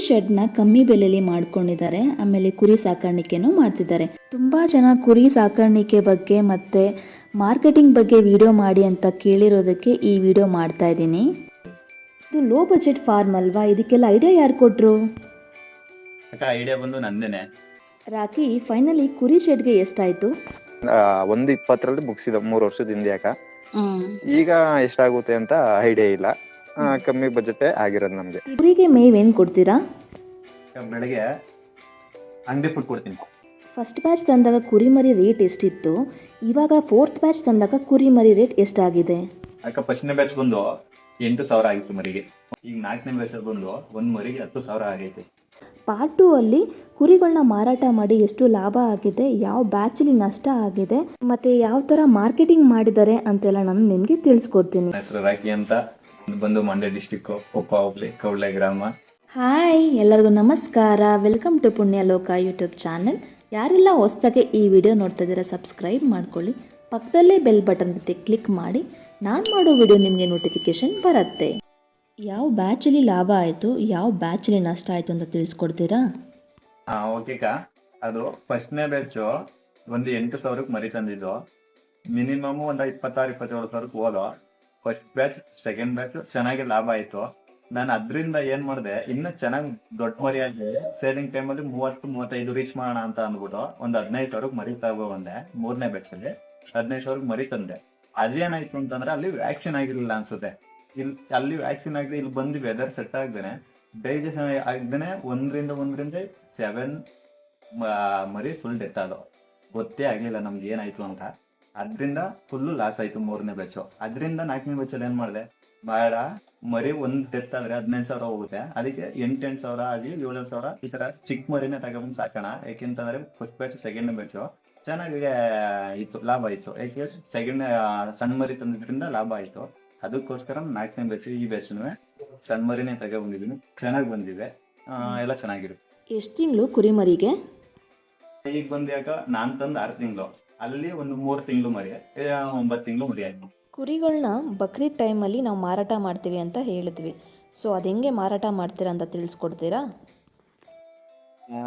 ಶೆಡ್ನ ಕಮ್ಮಿ ಬೆಲೆಯಲ್ಲಿ ಮಾಡ್ಕೊಂಡಿದ್ದಾರೆ. ಆಮೇಲೆ ಕುರಿ ಸಾಕಾಣಿಕೆನೂ ಮಾಡ್ತಿದ್ದಾರೆ. ತುಂಬ ಜನ ಕುರಿ ಸಾಕಾಣಿಕೆ ಬಗ್ಗೆ ಮತ್ತು ಮಾರ್ಕೆಟಿಂಗ್ ಬಗ್ಗೆ ವಿಡಿಯೋ ಮಾಡಿ ಅಂತ ಕೇಳಿರೋದಕ್ಕೆ ಈ ವಿಡಿಯೋ ಮಾಡ್ತಾ ಇದ್ದೀನಿ. ಇದು ಲೋ ಬಜೆಟ್ ಫಾರ್ಮ್ ಅಲ್ವಾ, ಇದಕ್ಕೆಲ್ಲ ಐಡಿಯಾ ಯಾರು ಕೊಟ್ಟರು? ಐಡಿಯಾ ಬಂದು ನಂದೇನೆ. ರಾಕಿ, ಫೈನಲಿ ಕುರಿ ಶೆಡ್ಗೆ ಎಷ್ಟಾಯಿತು? 120 ಮುಗಿಸಿದ 3 ವರ್ಷದ ಹಿಂದೆ. ಈಗ ಎಷ್ಟಾಗುತ್ತೆ ಅಂತ ಐಡಿಯಾ ಇಲ್ಲ. ಕಮ್ಮಿ ಬಜೆಟ್ ಆಗಿರೋದು ನಮ್ಗೆ. ಕುರಿಗೆ ಮೇವೇನು ಕೊಡ್ತೀರಾ? ಬೆಳಗ್ಗೆ ಅಂಗಡಿ ಫುಡ್ ಕೊಡ್ತೀನಿ. ಫಸ್ಟ್ ಬ್ಯಾಚ್ ತಂದಾಗ ಕುರಿಮರಿ ರೇಟ್ ಎಷ್ಟಿತ್ತು, ಇವಾಗ 4th ಬ್ಯಾಚ್ ತಂದಾಗ ಕುರಿಮರಿ ರೇಟ್ ಎಷ್ಟಾಗಿದೆ? ಫಸ್ಟ್ನೇ ಬ್ಯಾಚ್ ಬಂದು 8,000 ಆಗಿತ್ತು ಮರಿಗೆ. ಈಗ 4ನೇ ಬ್ಯಾಚ್ ಬಂದು ಒಂದು ಮರಿಗೆ 10,000 ಆಗೈತೆ. ಪಾರ್ಟ್ 2 ಅಲ್ಲಿ ಕುರಿಗಳನ್ನ ಮಾರಾಟ ಮಾಡಿ ಎಷ್ಟು ಲಾಭ ಆಗಿದೆ, ಯಾವ ಬ್ಯಾಚಲ್ಲಿ ನಷ್ಟ ಆಗಿದೆ, ಮತ್ತು ಯಾವ ಥರ ಮಾರ್ಕೆಟಿಂಗ್ ಮಾಡಿದ್ದಾರೆ ಅಂತೆಲ್ಲ ನಾನು ನಿಮಗೆ ತಿಳಿಸ್ಕೊಡ್ತೀನಿ. ಹೆಸರು ರಾಕಿ ಅಂತ, ಬಂದು ಮಂಡ್ಯ ಡಿಸ್ಟಿಕ್, ಕೊಪ್ಪ ಹೋಬಳಿ, ಕೌಳೆ ಗ್ರಾಮ. ಹಾಯ್, ಎಲ್ಲರಿಗೂ ನಮಸ್ಕಾರ. ವೆಲ್ಕಮ್ ಟು ಪುಣ್ಯ ಲೋಕ ಯೂಟ್ಯೂಬ್ ಚಾನೆಲ್. ಯಾರೆಲ್ಲ ಹೊಸ್ದಾಗೆ ಈ ವಿಡಿಯೋ ನೋಡ್ತಾ ಇದ್ದೀರಾ ಸಬ್ಸ್ಕ್ರೈಬ್ ಮಾಡ್ಕೊಳ್ಳಿ. ಪಕ್ಕದಲ್ಲೇ ಬೆಲ್ ಬಟನ್ ಜೊತೆ ಕ್ಲಿಕ್ ಮಾಡಿ, ನಾನು ಮಾಡೋ ವಿಡಿಯೋ ನಿಮಗೆ ನೋಟಿಫಿಕೇಶನ್ ಬರುತ್ತೆ. ಯಾವ ಬ್ಯಾಚಲ್ಲಿ ಲಾಭ ಆಯಿತು, ಯಾವ ಬ್ಯಾಚಲ್ಲಿ ನಷ್ಟ ಆಯಿತು ಅಂತ ತಿಳಿಸ್ಕೊಡ್ತೀರಾ? ಓಕೆ ಅದು ಫಸ್ಟ್ನೇ ಬ್ಯಾಚು ಒಂದು 8,000 ಮರಿ ತಂದಿದ್ದು. ಮಿನಿಮಮ್ ಒಂದು 26-27 ಹೋದೋ ಫಸ್ಟ್ ಬ್ಯಾಚ್. ಸೆಕೆಂಡ್ ಬ್ಯಾಚ್ ಚೆನ್ನಾಗಿ ಲಾಭ ಆಯಿತು. ನಾನು ಅದರಿಂದ ಏನು ಮಾಡಿದೆ, ಇನ್ನೂ ಚೆನ್ನಾಗಿ ದೊಡ್ಡ ಮರಿಯಾಗಿ ಸೇಲಿಂಗ್ ಟೈಮಲ್ಲಿ 30-35 ರೀಚ್ ಮಾಡೋಣ ಅಂತ ಅಂದ್ಬಿಟ್ಟು ಒಂದು 15,000 ಮರಿ ತಗೊಬಂದೆ. 3ನೇ ಬ್ಯಾಚಲ್ಲಿ 15,000 ಮರಿ ತಂದೆ. ಅದೇನಾಯ್ತು ಅಂತಂದ್ರೆ ಅಲ್ಲಿ ವ್ಯಾಕ್ಸಿನ್ ಆಗಿರಲಿಲ್ಲ ಅನ್ಸುತ್ತೆ. ಅಲ್ಲಿ ವ್ಯಾಕ್ಸಿನ್ ಆಗದೆ ಇಲ್ಲಿ ಬಂದು ವೆದರ್ ಸೆಟ್ ಆಗ್ದೇನೆ, ಡೈಜೆಷನ್ ಆಗದೇನೆ 1ರಿಂದ 7 ಮರಿ ಫುಲ್ ಡೆತ್ ಆದವು. ಗೊತ್ತೇ ಆಗಿಲ್ಲ ನಮ್ಗೆ ಏನಾಯ್ತು ಅಂತ. ಅದರಿಂದ ಫುಲ್ಲು ಲಾಸ್ ಆಯ್ತು 3ನೇ ಬ್ಯಾಚು. ಅದರಿಂದ 4ನೇ ಬ್ಯಾಚಲ್ಲಿ ಏನ್ ಮಾಡಿದೆ, ಬೇಡ ಮರಿ ಒಂದು ಡೆತ್ ಆದ್ರೆ 15,000 ಹೋಗುತ್ತೆ, ಅದಕ್ಕೆ 8,000 ಆಗಲಿ 7,000 ಈ ತರ ಚಿಕ್ಕ ಮರಿನೇ ತಗೊಂಡ್ಬಂದು ಸಾಕೋಣ. ಯಾಕೆಂತಂದ್ರೆ ಫಸ್ಟ್ ಬ್ಯಾಚ್ ಸೆಕೆಂಡ್ ಬ್ಯಾಚು ಚೆನ್ನಾಗಿ ಇತ್ತು, ಲಾಭ ಇತ್ತು. ಯಾಕೆ ಸೆಕೆಂಡ್ ಸಣ್ಣ ಮರಿ ತಂದಿದ್ರಿಂದ ಲಾಭ ಆಯ್ತು. ಅದಕ್ಕೋಸ್ಕರ 4ನೇ ಬ್ಯಾಚ್ ಈ ಬ್ಯಾಚ್ನು ಸಣ್ಣ ಮರಿನೇ ತಗೊಂಡ್ಬಂದಿದ್ದೀನಿ. ಚೆನ್ನಾಗಿ ಬಂದಿದೆ, ಎಲ್ಲ ಚೆನ್ನಾಗಿರುತ್ತೆ. ಎಷ್ಟು ತಿಂಗಳು ಕುರಿಮರಿಗೆ? ಈಗ ಬಂದು ಯಾಕ ನಾನು ತಂದು 6 ತಿಂಗಳು, ಅಲ್ಲಿ ಒಂದು 3 ತಿಂಗಳು ಮರಿ, 9 ತಿಂಗಳು ಮರಿ ಆಯ್ತು. ಕುರಿಗಳನ್ನ ಬಕ್ರೀದ್ ಟೈಮಲ್ಲಿ ನಾವು ಮಾರಾಟ ಮಾಡ್ತೀವಿ ಅಂತ ಹೇಳಿದ್ವಿ. ಸೊ ಅದು ಹೆಂಗೆ ಮಾರಾಟ ಮಾಡ್ತೀರಾ ಅಂತ ತಿಳಿಸ್ಕೊಡ್ತೀರಾ?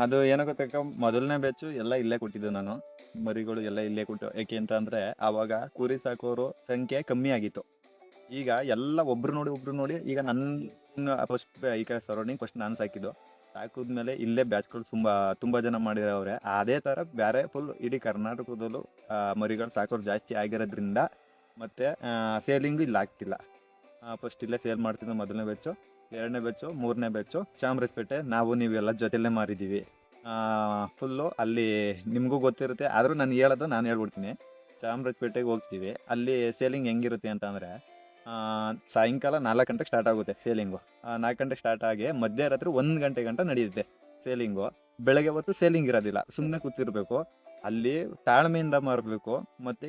ಅದು ಏನೋ ಗೊತ್ತಕ್ಕ, ಮೊದಲನೇ ಬ್ಯಾಚು ಎಲ್ಲ ಇಲ್ಲೇ ಕೊಟ್ಟಿದ್ದು ನಾನು. ಮರಿಗಳು ಎಲ್ಲ ಇಲ್ಲೇ ಕೊಟ್ಟು, ಯಾಕೆ ಅಂತ ಅಂದ್ರೆ ಆವಾಗ ಕುರಿ ಸಾಕೋರು ಸಂಖ್ಯೆ ಕಮ್ಮಿ ಆಗಿತ್ತು. ಈಗ ಎಲ್ಲ ಒಬ್ರು ನೋಡಿ ಈಗ ನನ್ನ ಫಸ್ಟ್ ಈ ಕಡೆ ಸರೌಂಡಿಂಗ್ ಫಸ್ಟ್ ನಾನು ಸಾಕಿದ್ಮೇಲೆ ಇಲ್ಲೇ ಬ್ಯಾಚ್ಗಳು ತುಂಬಾ ಜನ ಮಾಡಿದವ್ರೆ. ಅದೇ ತರ ಬೇರೆ ಫುಲ್ ಇಡೀ ಕರ್ನಾಟಕದಲ್ಲೂ ಮರಿಗಳು ಸಾಕೋರು ಜಾಸ್ತಿ ಆಗಿರೋದ್ರಿಂದ ಮತ್ತೆ ಸೇಲಿಂಗು ಇಲ್ಲಿ ಆಗ್ತಿಲ್ಲ. ಫಸ್ಟ್ ಇಲ್ಲೇ ಸೇಲ್ ಮಾಡ್ತಿದ್ದೆ ಮೊದಲನೇ ಬ್ಯಾಚು, 2ನೇ ಬ್ಯಾಚು, 3ನೇ ಬ್ಯಾಚು ಚಾಮರಾಜಪೇಟೆ. ನೀವೆಲ್ಲ ಜೊತೆಲ್ಲೇ ಮಾರಿದ್ದೀವಿ. ಫುಲ್ಲು ಅಲ್ಲಿ ನಿಮಗೂ ಗೊತ್ತಿರುತ್ತೆ, ಆದರೂ ನಾನು ಹೇಳ್ಬಿಡ್ತೀನಿ. ಚಾಮರಾಜಪೇಟೆಗೆ ಹೋಗ್ತೀವಿ, ಅಲ್ಲಿ ಸೇಲಿಂಗ್ ಹೆಂಗಿರುತ್ತೆ ಅಂತ ಅಂದ್ರೆ ಸಾಯಂಕಾಲ 4 ಗಂಟೆಗೆ ಸ್ಟಾರ್ಟ್ ಆಗುತ್ತೆ ಸೇಲಿಂಗು. 4 ಗಂಟೆಗೆ ಸ್ಟಾರ್ಟ್ ಆಗಿ ಮಧ್ಯರಾತ್ರಿ 1 ಗಂಟೆ ಗಂಟ ನಡೆಯುತ್ತೆ ಸೇಲಿಂಗು. ಬೆಳಗ್ಗೆ ಹೊತ್ತು ಸೇಲಿಂಗ್ ಇರೋದಿಲ್ಲ, ಸುಮ್ಮನೆ ಕೂತಿರ್ಬೇಕು. ಅಲ್ಲಿ ತಾಳ್ಮೆಯಿಂದ ಮಾರಬೇಕು, ಮತ್ತೆ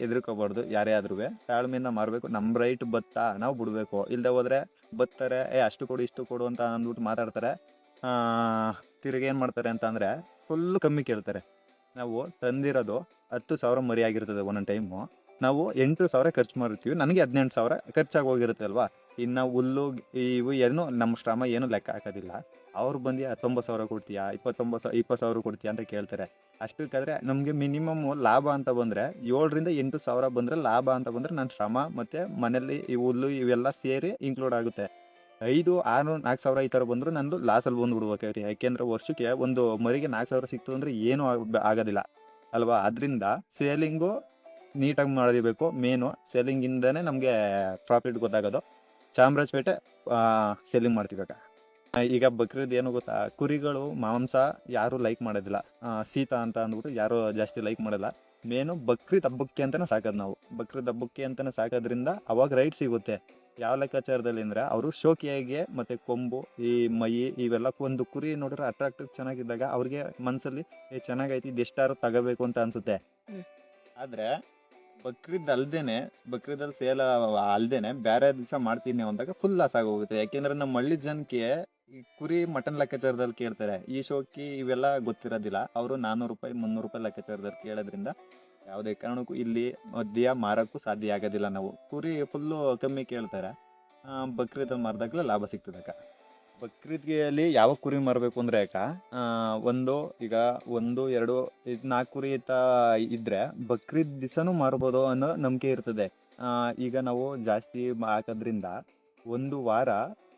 ಎದುರ್ಕೋಬಾರ್ದು. ಯಾರೇ ಆದ್ರೂ ತಾಳ್ಮೆಯಿಂದ ಮಾರಬೇಕು. ನಮ್ಮ ರೈಟ್ ಬತ್ತಾ ನಾವು ಬಿಡ್ಬೇಕು, ಇಲ್ದೆ ಹೋದ್ರೆ ಬತ್ತಾರೆ, ಅಷ್ಟು ಕೊಡು ಇಷ್ಟು ಕೊಡು ಅಂತ ಅಂದ್ಬಿಟ್ಟು ಮಾತಾಡ್ತಾರೆ. ತಿರುಗಿ ಏನ್ ಮಾಡ್ತಾರೆ ಅಂತ ಅಂದ್ರೆ ಫುಲ್ ಕಮ್ಮಿ ಕೇಳ್ತಾರೆ. ನಾವು ತಂದಿರೋದು 10,000 ಮರಿ ಆಗಿರ್ತದೆ ಒಂದೊಂದು ಟೈಮು. ನಾವು 8,000 ಖರ್ಚು ಮಾಡಿರ್ತೀವಿ, ನನಗೆ 18,000 ಖರ್ಚಾಗಿ ಹೋಗಿರುತ್ತೆ ಅಲ್ವಾ. ಇನ್ನು ಹುಲ್ಲು ಇವು ಏನು ನಮ್ಮ ಶ್ರಮ ಏನು ಲೆಕ್ಕ ಹಾಕೋದಿಲ್ಲ. ಅವ್ರು ಬಂದು 19,000 ಕೊಡ್ತೀಯಾ, 20,000 ಕೊಡ್ತೀಯಾ ಅಂತ ಕೇಳ್ತಾರೆ. ಅಷ್ಟಕ್ಕಾದ್ರೆ ನಮ್ಗೆ ಮಿನಿಮಮ್ ಲಾಭ ಅಂತ ಬಂದ್ರೆ 7,000-8,000 ಬಂದ್ರೆ ಲಾಭ ಅಂತ ಬಂದ್ರೆ ನನ್ನ ಶ್ರಮ ಮತ್ತೆ ಮನೇಲಿ ಈ ಹುಲ್ಲು ಇವೆಲ್ಲ ಸೇರಿ ಇನ್ಕ್ಲೂಡ್ ಆಗುತ್ತೆ. 5,000-6,000 ಈ ತರ ಬಂದ್ರು ನಂದು ಲಾಸಲ್ಲಿ ಬಂದ್ಬಿಡ್ಬೇಕಾಗುತ್ತೆ. ಯಾಕೆಂದ್ರೆ ವರ್ಷಕ್ಕೆ ಒಂದು ಮರಿಗೆ 4,000 ಸಿಕ್ತು ಅಂದ್ರೆ ಏನು ಆಗೋದಿಲ್ಲ ಅಲ್ವಾ. ಅದರಿಂದ ಸೇಲಿಂಗು ನೀಟಾಗಿ ಮಾಡಬೇಕು. ಮೇನು ಸೇಲಿಂಗ್ ಇಂದಾನೆ ನಮ್ಗೆ ಪ್ರಾಫಿಟ್ ಗೊತ್ತಾಗೋದು. ಚಾಮರಾಜಪೇಟೆ ಸೇಲಿಂಗ್ ಮಾಡ್ತೀವಾಗ. ಈಗ ಬಕ್ರೀದ್ ಏನು ಗೊತ್ತಾ, ಕುರಿಗಳು ಮಾಂಸ ಯಾರು ಲೈಕ್ ಮಾಡೋದಿಲ್ಲ. ಶೀತ ಅಂತ ಅಂದ್ಬಿಟ್ಟು ಯಾರು ಜಾಸ್ತಿ ಲೈಕ್ ಮಾಡಲ್ಲ. ಮೇನು ಬಕ್ರೀದ್ ಹಬ್ಬಕ್ಕೆ ಅಂತಾನೆ ಸಾಕೋದು ನಾವು. ಬಕ್ರೀದ್ ಹಬ್ಬಕ್ಕೆ ಅಂತಾನೆ ಸಾಕೋದ್ರಿಂದ ಅವಾಗ ರೈಟ್ ಸಿಗುತ್ತೆ. ಯಾವ ಲೆಕ್ಕಾಚಾರದಲ್ಲಿ ಅಂದ್ರೆ ಅವರು ಶೋಕಿಯಾಗಿ ಮತ್ತೆ ಕೊಂಬು ಈ ಮೈ ಇವೆಲ್ಲ ಒಂದು ಕುರಿ ನೋಡಿದ್ರೆ ಅಟ್ರಾಕ್ಟಿವ್ ಚೆನ್ನಾಗಿದ್ದಾಗ ಅವ್ರಿಗೆ ಮನ್ಸಲ್ಲಿ ಚೆನ್ನಾಗೈತಿ, ಇದೆಷ್ಟಾರು ತಗೋಬೇಕು ಅಂತ ಅನ್ಸುತ್ತೆ. ಆದ್ರೆ ಬಕ್ರೀದಲ್ಲಿ ಸೇಲ್ ಅಲ್ದೇನೆ ಬೇರೆ ದಿವಸ ಮಾಡ್ತೀನಿ ಅಂದಾಗ ಫುಲ್ ಲಾಸ್ ಆಗೋಗುತ್ತೆ. ಯಾಕೆಂದ್ರೆ ನಮ್ಮ ಹಳ್ಳಿ ಜನಕ್ಕೆ ಈ ಕುರಿ ಮಟನ್ ಲೆಕ್ಕಾಚಾರದಲ್ಲಿ ಕೇಳ್ತಾರೆ, ಈ ಶೋಕಿ ಇವೆಲ್ಲ ಗೊತ್ತಿರೋದಿಲ್ಲ. ಅವರು 400 ರೂಪಾಯಿ 300 ರೂಪಾಯಿ ಲೆಕ್ಕಾಚಾರದಲ್ಲಿ ಕೇಳೋದ್ರಿಂದ ಯಾವುದೇ ಕಾರಣಕ್ಕೂ ಇಲ್ಲಿ ಮದ್ಯ ಮಾರಕ್ಕೂ ಸಾಧ್ಯ ಆಗೋದಿಲ್ಲ. ನಾವು ಕುರಿ ಫುಲ್ಲು ಕಮ್ಮಿ ಕೇಳ್ತಾರೆ, ಬಕ್ರೀದಲ್ಲಿ ಮಾರಿದಾಗಲೇ ಲಾಭ ಸಿಗ್ತದಕ್ಕ. ಬಕ್ರೀದ್ಗೆಯಲ್ಲಿ ಯಾವ ಕುರಿ ಮಾರಬೇಕು ಅಂದ್ರೆ ಅಕ್ಕ, ಒಂದು ಈಗ 1, 2, 4 ಕುರಿ ಇದ್ರೆ ಬಕ್ರೀದ್ ದಿವಸನೂ ಮಾರ್ಬೋದು ಅನ್ನೋ ನಂಬಿಕೆ ಇರ್ತದೆ. ಈಗ ನಾವು ಜಾಸ್ತಿ ಹಾಕೋದ್ರಿಂದ ಒಂದು ವಾರ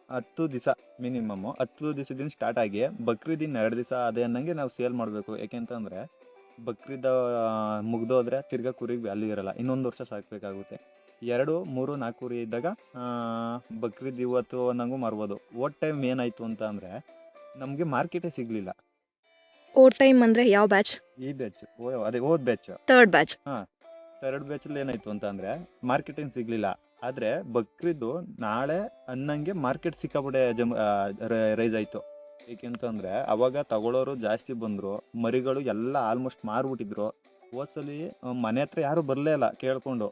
10 ದಿವಸ ಮಿನಿಮಮ್ 10 ದಿವಸದಿಂದ ಸ್ಟಾರ್ಟ್ ಆಗಿ ಬಕ್ರೀದಿನ 2 ದಿವಸ ಅದೇ ಅನ್ನಂಗೆ ನಾವು ಸೇಲ್ ಮಾಡಬೇಕು. ಯಾಕೆಂತಂದ್ರೆ ಬಕ್ರೀದ್ ಮುಗ್ದೋದ್ರೆ ತಿರ್ಗಾ ಕುರಿಗೆ ವ್ಯಾಲ್ಯೂ ಇರಲ್ಲ, ಇನ್ನೊಂದು ವರ್ಷ ಸಾಕ್ಬೇಕಾಗುತ್ತೆ. 2, 3, 4 ಕುರಿ ಇದ್ದಾಗ ಬಕ್ರೀದ್ ಇವತ್ತು ಅನ್ನಂಗೂ ಮಾರ್ಬೋದು. ಓಟ್ ಟೈಮ್ ಏನಾಯ್ತು ಅಂತ ಅಂದ್ರೆ ನಮ್ಗೆ ಮಾರ್ಕೆಟೇ ಸಿಗ್ಲಿಲ್ಲ. ಓ ಟೈಮ್ ಅಂದ್ರೆ ಯಾವ ಬ್ಯಾಚ್? ಈ ಬ್ಯಾಚ್ ಅದೇ ಹೋದ್ batch, third batch. Third batch ಅಲ್ಲಿ ಏನಾಯ್ತು ಅಂತ ಅಂದ್ರೆ ಮಾರ್ಕೆಟ್ ಏನ್ ಸಿಗ್ಲಿಲ್ಲ. ಆದ್ರೆ ಬಕ್ರೀದ್ ನಾಳೆ ಅನ್ನಂಗೆ ಮಾರ್ಕೆಟ್ ಸಿಕ್ಕಾಪಟ್ಟೆ ರೈಸ್ ಆಯ್ತು. ಏಕೆಂತಂದ್ರೆ ಅವಾಗ ತಗೊಳ್ಳೋರು ಜಾಸ್ತಿ ಬಂದ್ರು, ಮರಿಗಳು ಎಲ್ಲ ಆಲ್ಮೋಸ್ಟ್ ಮಾರ್ಬಿಟ್ಟಿದ್ರು. ಹೋದ್ಸಲಿ ಮನೆ ಹತ್ರ ಯಾರು ಬರ್ಲೇ ಇಲ್ಲ ಕೇಳ್ಕೊಂಡು,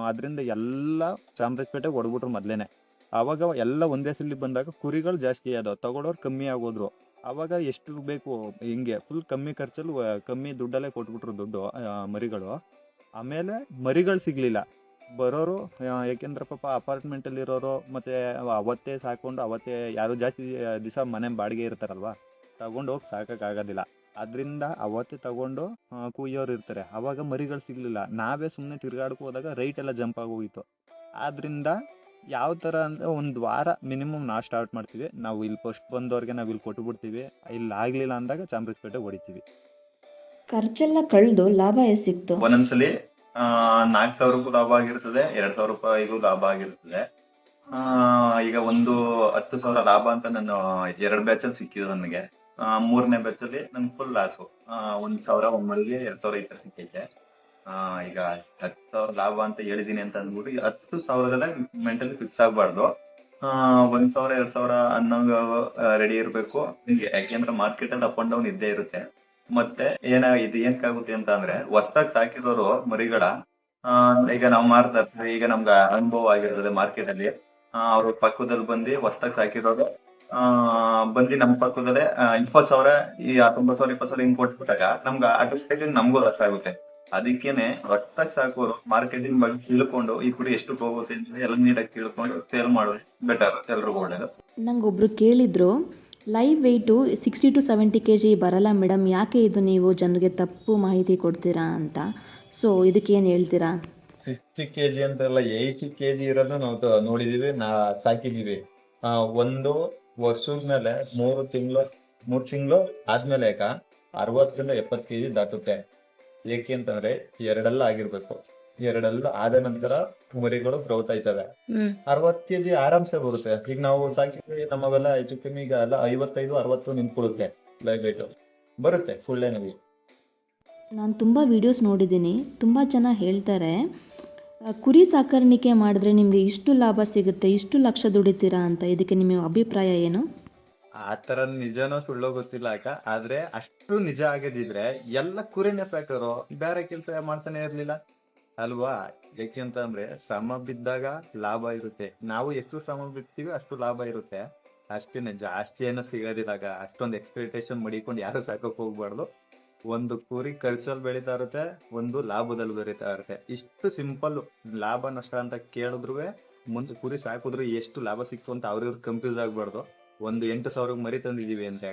ಅದ್ರಿಂದ ಎಲ್ಲ ಚಾಮರಾಜಪೇಟೆ ಹೊಡ್ಬಿಟ್ರು ಮೊದ್ಲೇನೆ. ಅವಾಗ ಎಲ್ಲ ಒಂದೇ ಸಲ ಬಂದಾಗ ಕುರಿಗಳು ಜಾಸ್ತಿ ಆದವು, ತಗೊಳ್ಳೋರು ಕಮ್ಮಿ ಆಗೋದ್ರು. ಅವಾಗ ಎಷ್ಟು ಬೇಕು ಹಿಂಗೆ ಫುಲ್ ಕಮ್ಮಿ ಖರ್ಚಲ್ಲಿ ಕಮ್ಮಿ ದುಡ್ಡಲ್ಲೇ ಕೊಟ್ಬಿಟ್ರು ದುಡ್ಡು ಮರಿಗಳು. ಆಮೇಲೆ ಮರಿಗಳು ಸಿಗ್ಲಿಲ್ಲ ಬರೋರು, ಯಾಕೆಂದ್ರೆ ಪಾಪ ಅಪಾರ್ಟ್ಮೆಂಟ್ ಅಲ್ಲಿ ಇರೋರು ಮತ್ತೆ ಅವತ್ತೇ ಸಾಕೊಂಡು ಅವತ್ತೇ ಯಾರು ಜಾಸ್ತಿ ದಿವಸ ಮನೆ ಬಾಡಿಗೆ ಇರ್ತಾರಲ್ವಾ, ತಗೊಂಡು ಹೋಗಿ ಸಾಕಾಗೋದಿಲ್ಲ. ಅದರಿಂದ ಅವತ್ತೇ ತಗೊಂಡು ಕುಯ್ಯೋರು ಇರ್ತಾರೆ. ಅವಾಗ ಮರಿಗಳು ಸಿಗ್ಲಿಲ್ಲ, ನಾವೇ ಸುಮ್ಮನೆ ತಿರ್ಗಾಡಕ್ ಹೋದಾಗ ರೈಟ್ ಎಲ್ಲ ಜಂಪ್ ಆಗೋಗಿತ್ತು. ಆದ್ರಿಂದ ಯಾವ ತರ ಅಂದ್ರೆ ಒಂದು ವಾರ ಮಿನಿಮಮ್ ನಾವು ಸ್ಟಾರ್ಟ್ ಮಾಡ್ತೀವಿ. ನಾವು ಇಲ್ಲಿ ಫಸ್ಟ್ ಬಂದವ್ರಿಗೆ ನಾವು ಇಲ್ಲಿ ಕೊಟ್ಟು ಬಿಡ್ತೀವಿ, ಇಲ್ಲಿ ಆಗ್ಲಿಲ್ಲ ಅಂದಾಗ ಚಾಮರಾಜಪೇಟೆ ಹೊಡಿತೀವಿ. ಖರ್ಚೆಲ್ಲ ಕಳೆದು ಲಾಭ ಎಷ್ಟು ಸಿಕ್ತು? ಒಂದೊಂದ್ಸಲಿ 4,000 ಲಾಭ ಆಗಿರ್ತದೆ, 2,000 ರೂಪಾಯಿಗೂ ಲಾಭ ಆಗಿರ್ತದೆ. ಈಗ ಒಂದು 10,000 ಲಾಭ ಅಂತ ನಾನು 2 ಬ್ಯಾಚ್ ಅಲ್ಲಿ ಸಿಕ್ಕಿದ್ದು ನನಗೆ. 3ನೇ ಬ್ಯಾಚ್ ಅಲ್ಲಿ ನನ್ಗೆ ಫುಲ್ ಲಾಸು. 1,000 ಒಮ್ಮಲ್ಗೆ 2,000 ಈ ತರ ಸಿಕ್ಕೈತೆ. ಈಗ 10,000 ಲಾಭ ಅಂತ ಹೇಳಿದೀನಿ ಅಂತ ಅಂದ್ಬಿಟ್ಟು 10,000 ಮೆಂಟಲಿ ಫಿಕ್ಸ್ ಆಗ್ಬಾರ್ದು. 1,000 2,000 ಅನ್ನೋಂಗ ರೆಡಿ ಇರ್ಬೇಕು ನಿಮ್ಗೆ. ಯಾಕೆಂದ್ರೆ ಮಾರ್ಕೆಟ್ ಅಲ್ಲಿ ಅಪ್ ಅಂಡ್ ಡೌನ್ ಇದ್ದೇ ಇರುತ್ತೆ. ಮತ್ತೆ ಇದು ಏನಕ್ಕಾಗುತ್ತೆ ಅಂತ ಅಂದ್ರೆ ಹೊಸ್ದಾಗಿ ಸಾಕಿರೋರು ಮರಿಗಳ ಈಗ ನಾವು ಮಾರ್ತಾ ಇರ್ತೀವಿ, ಈಗ ನಮ್ಗೆ ಅನುಭವ ಆಗಿರ್ತದೆ ಮಾರ್ಕೆಟ್ ಅಲ್ಲಿ. ಅವ್ರ ಪಕ್ಕದಲ್ಲಿ ಬಂದು ಹೊಸ್ದಾಗಿ ಸಾಕಿರೋರು ಬಂದು ನಮ್ಮ ಪಕ್ಕದಲ್ಲೇ 20,000 ಈ 19,000 20,000 ಹಿಂಗ್ ಕೊಟ್ಬಿಟ್ಟಾಗ ನಮ್ಗೆ ಆಟೋಮೆಟಿಕ್ ನಮಗೂ ಲಾಸ್ ಆಗುತ್ತೆ. ಅದಕ್ಕೇನೆ ಹೊಸ್ದಾಗಿ ಸಾಕೋರು ಮಾರ್ಕೆಟಿಂಗ್ ಬಗ್ಗೆ ತಿಳ್ಕೊಂಡು ಈ ಕುರಿ ಎಷ್ಟು ಹೋಗುತ್ತೆ ಅಂತ ಎಲ್ಲ ನೀಟಾಗಿ ತಿಳ್ಕೊಂಡು ಸೇಲ್ ಮಾಡೋದು ಬೆಟರ್, ಎಲ್ರಿಗೂ ಒಳ್ಳೇದು. ನಂಗೊಬ್ರು ಕೇಳಿದ್ರು, ಲೈವ್ ವೆಯ್ಟು 60 to 70 kg ಬರಲ್ಲ ಮೇಡಮ್, ಯಾಕೆ ಇದು ನೀವು ಜನರಿಗೆ ತಪ್ಪು ಮಾಹಿತಿ ಕೊಡ್ತೀರಾ ಅಂತ. ಸೊ ಇದಕ್ಕೇನು ಹೇಳ್ತೀರಾ? 50 kg ಅಂತೆಲ್ಲ 80 kg ಇರೋದು ನಾವು ನೋಡಿದೀವಿ, ಸಾಕಿದೀವಿ. 1 ವರ್ಷದ ಮೇಲೆ 3 ತಿಂಗಳು ಆದ್ಮೇಲೆ 60 to 70 kg ದಾಟುತ್ತೆ. ಏಕೆ ಅಂತಂದ್ರೆ ಎರಡೆಲ್ಲ ಆಗಿರ್ಬೇಕು, ಎರಡೆಲ್ಲ ಆದ ನಂತರ ಮರಿಗಳು ಗ್ರೌತ್ ಆಯ್ತವೆ. 60 kg ಆರಾಮ್ಸೆ ಬರುತ್ತೆ. ಈಗ ನಾವು ಸಾಕಿದ್ವಿ ನಮ್ಮವೆಲ್ಲ ಹೆಚ್ಚು ಕಮ್ಮಿ ಈಗ ಎಲ್ಲ 55-60 ನಿಂತ್ಕೊಳ್ಳುತ್ತೆ ಲೈವ್ ವೇಟ್ ಬರುತ್ತೆ ಸುಳ್ಳೇನಲ್ಲಿ. ನಾನು ತುಂಬ ವೀಡಿಯೋಸ್ ನೋಡಿದ್ದೀನಿ, ತುಂಬ ಜನ ಹೇಳ್ತಾರೆ ಕುರಿ ಸಾಕಾಣಿಕೆ ಮಾಡಿದ್ರೆ ನಿಮಗೆ ಇಷ್ಟು ಲಾಭ ಸಿಗುತ್ತೆ, ಇಷ್ಟು ಲಕ್ಷ ದುಡಿತೀರಾ ಅಂತ. ಇದಕ್ಕೆ ನಿಮ್ಮ ಅಭಿಪ್ರಾಯ ಏನು? ಆ ತರ ನಿಜನೋ ಸುಳ್ಳೋ ಗೊತ್ತಿಲ್ಲ ಅಕ್ಕ, ಆದ್ರೆ ಅಷ್ಟು ನಿಜ ಆಗದಿದ್ರೆ ಎಲ್ಲ ಕುರಿನೇ ಸಾಕೋರು ಬೇರೆ ಕೆಲಸ ಮಾಡ್ತಾನೆ ಇರ್ಲಿಲ್ಲ ಅಲ್ವಾ. ಯಾಕೆಂತಂದ್ರೆ ಶ್ರಮ ಬಿದ್ದಾಗ ಲಾಭ ಇರುತ್ತೆ, ನಾವು ಎಷ್ಟು ಶ್ರಮ ಬಿಡ್ತೀವಿ ಅಷ್ಟು ಲಾಭ ಇರುತ್ತೆ. ಅಷ್ಟೇನೆ, ಜಾಸ್ತಿ ಏನೋ ಸಿಗೋದಿಲ್ಲ. ಅಷ್ಟೊಂದು ಎಕ್ಸ್ಪೆಕ್ಟೇಷನ್ ಮಡಿಕೊಂಡು ಯಾರು ಸಾಕಕ್ ಹೋಗ್ಬಾರ್ದು. ಒಂದು ಕುರಿ ಖರ್ಚಲ್ಲಿ ಬೆಳೀತಾ ಇರುತ್ತೆ, ಒಂದು ಲಾಭದಲ್ಲಿ ಬೆಳೀತಾ ಇರುತ್ತೆ. ಇಷ್ಟು ಸಿಂಪಲ್. ಲಾಭ ನಷ್ಟ ಅಂತ ಕೇಳಿದ್ರು ಮುಂದೆ ಕುರಿ ಸಾಕಿದ್ರು ಎಷ್ಟು ಲಾಭ ಸಿಕ್ತು ಅಂತ ಅವ್ರಿವ್ರು ಕನ್ಫ್ಯೂಸ್ ಆಗ್ಬಾರ್ದು. ಒಂದು 8,000 ಮರಿ ತಂದಿದೀವಿ ಅಂತ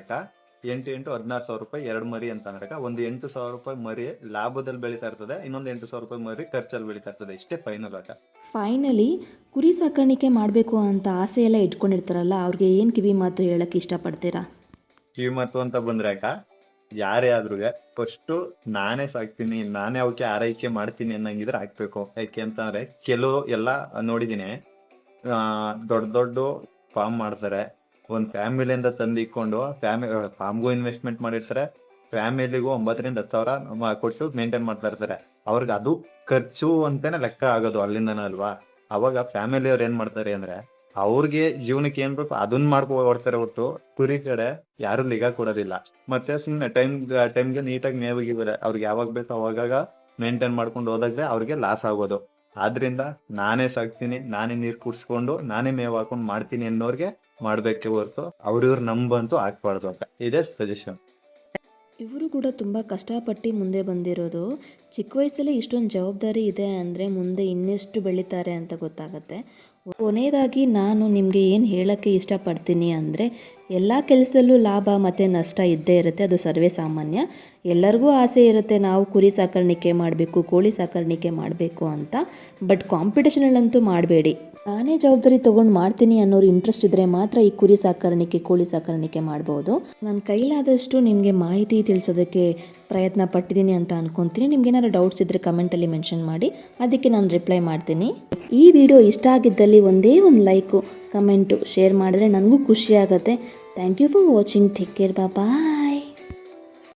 8 × 16,000 ರೂಪಾಯಿ 2 ಮರಿ ಅಂತ ಅಂದ್ರೆ ಒಂದು 8,000 ರೂಪಾಯಿ ಮರಿ ಲಾಭದಲ್ಲಿ ಬೆಳೀತಾ ಇರ್ತದೆ, ಇನ್ನೊಂದು 8,000 ರೂಪಾಯಿ ಮರಿ ಖರ್ಚಲ್ಲಿ ಬೆಳೀತಾ ಇರ್ತದೆ. ಇಷ್ಟೇ ಫೈನಲ್ ಅಕ್ಕ. ಫೈನಲಿ ಕುರಿ ಸಾಕಾಣಿಕೆ ಮಾಡಬೇಕು ಅಂತ ಆಸೆ ಎಲ್ಲ ಇಟ್ಕೊಂಡಿರ್ತಾರಲ್ಲ, ಅವ್ರಿಗೆ ಏನು ಕಿವಿ ಮಾತು ಹೇಳಕ್ಕೆ ಇಷ್ಟಪಡ್ತೀರಾ? ಕಿವಿ ಮಾತು ಅಂತ ಬಂದ್ರೆ ಯಾರೇ ಆದ್ರೂ ಫಸ್ಟ್ ನಾನೇ ಸಾಕ್ತೀನಿ, ನಾನೇ ಅವಕ್ಕೆ ಆರೈಕೆ ಮಾಡ್ತೀನಿ ಅನ್ನಂಗಿದ್ರೆ ಹಾಕ್ಬೇಕು. ಯಾಕೆ ಅಂತಂದ್ರೆ ಕೆಲವು ಎಲ್ಲ ನೋಡಿದೀನಿ, ದೊಡ್ಡ ಫಾರ್ಮ್ ಮಾಡ್ತಾರೆ, ಒಂದ್ ಫ್ಯಾಮಿಲಿಯಿಂದ ತಂದಿಕೊಂಡು ಫಾರ್ಮ್ಗೂ ಇನ್ವೆಸ್ಟ್ಮೆಂಟ್ ಮಾಡಿರ್ತಾರೆ, ಫ್ಯಾಮಿಲಿಗೂ 9,000 to 10,000 ಕೊಟ್ಟು ಮೇಂಟೈನ್ ಮಾಡ್ತಾ ಇರ್ತಾರೆ. ಅವ್ರಿಗೆ ಅದು ಖರ್ಚು ಅಂತಾನೆ ಲೆಕ್ಕ ಆಗೋದು ಅಲ್ಲಿಂದನ ಅಲ್ವಾ. ಅವಾಗ ಫ್ಯಾಮಿಲಿ ಅವ್ರು ಏನ್ ಮಾಡ್ತಾರೆ ಅಂದ್ರೆ ಅವ್ರಿಗೆ ಜೀವನಕ್ಕೆ ಏನ್ ಬೇಕು ಅದನ್ನ ಮಾಡ್ಕೊಂಡು ಓಡ್ತಾರೆ ಹೊರತು ಕುರಿ ಕಡೆ ಯಾರು ನಿಗಾ ಕೊಡೋದಿಲ್ಲ. ಮತ್ತೆ ಸುಮ್ನೆ ಟೈಮ್ಗೆ ನೀಟಾಗಿ ಮೇವಿಗಿದ್ದಾರೆ, ಅವ್ರಿಗೆ ಯಾವಾಗ ಬೇಕು ಅವಾಗ ಮೇಂಟೈನ್ ಮಾಡ್ಕೊಂಡು ಹೋದಾಗ್ರೆ ಅವ್ರಿಗೆ ಲಾಸ್ ಆಗೋದು. ಆದ್ರಿಂದ ನಾನೇ ಸಾಕ್ತೀನಿ, ನಾನೇ ನೀರ್ ಕುಡ್ಸ್ಕೊಂಡು ನಾನೇ ಮೇವ್ ಹಾಕೊಂಡು ಮಾಡ್ತೀನಿ ಅನ್ನೋರ್ಗೆ ಮಾಡ್ಬೇಕೆ ಹೊರತು ಅವ್ರಿವ್ರು ನಂಬಂತೂ ಹಾಕ್ಬಾರ್ದು ಅಂತ. ಇದೇ ಸಜೆಷನ್. ಇವರು ಕೂಡ ತುಂಬ ಕಷ್ಟಪಟ್ಟು ಮುಂದೆ ಬಂದಿರೋದು. ಚಿಕ್ಕ ವಯಸ್ಸಲ್ಲೇ ಇಷ್ಟೊಂದು ಜವಾಬ್ದಾರಿ ಇದೆ ಅಂದರೆ ಮುಂದೆ ಇನ್ನೆಷ್ಟು ಬೆಳೀತಾರೆ ಅಂತ ಗೊತ್ತಾಗುತ್ತೆ. ಕೊನೆಯದಾಗಿ ನಾನು ನಿಮಗೆ ಏನು ಹೇಳೋಕ್ಕೆ ಇಷ್ಟಪಡ್ತೀನಿ ಅಂದರೆ, ಎಲ್ಲ ಕೆಲಸದಲ್ಲೂ ಲಾಭ ಮತ್ತು ನಷ್ಟ ಇದ್ದೇ ಇರುತ್ತೆ, ಅದು ಸರ್ವೇ ಸಾಮಾನ್ಯ. ಎಲ್ಲರಿಗೂ ಆಸೆ ಇರುತ್ತೆ ನಾವು ಕುರಿ ಸಾಕಾಣಿಕೆ ಮಾಡಬೇಕು, ಕೋಳಿ ಸಾಕಾಣಿಕೆ ಮಾಡಬೇಕು ಅಂತ. ಬಟ್ ಕಾಂಪಿಟೇಷನಲ್ಲಂತೂ ಮಾಡಬೇಡಿ. ನಾನೇ ಜವಾಬ್ದಾರಿ ತೊಗೊಂಡು ಮಾಡ್ತೀನಿ ಅನ್ನೋರು ಇಂಟ್ರೆಸ್ಟ್ ಇದ್ದರೆ ಮಾತ್ರ ಈ ಕುರಿ ಸಾಕಾಣಿಕೆ, ಕೋಳಿ ಸಾಕಾಣಿಕೆ ಮಾಡ್ಬೋದು. ನನ್ನ ಕೈಲಾದಷ್ಟು ನಿಮಗೆ ಮಾಹಿತಿ ತಿಳಿಸೋದಕ್ಕೆ ಪ್ರಯತ್ನ ಪಟ್ಟಿದ್ದೀನಿ ಅಂತ ಅನ್ಕೊತೀನಿ. ನಿಮ್ಗೆ ಏನಾದ್ರು ಡೌಟ್ಸ್ ಇದ್ದರೆ ಕಮೆಂಟಲ್ಲಿ ಮೆನ್ಷನ್ ಮಾಡಿ, ಅದಕ್ಕೆ ನಾನು ರಿಪ್ಲೈ ಮಾಡ್ತೀನಿ. ಈ ವಿಡಿಯೋ ಇಷ್ಟ ಆಗಿದ್ದಲ್ಲಿ ಒಂದೇ ಒಂದು ಲೈಕು, ಕಮೆಂಟು, ಶೇರ್ ಮಾಡಿದ್ರೆ ನನಗೂ ಖುಷಿ ಆಗುತ್ತೆ. Thank you for watching. Take care. Bye.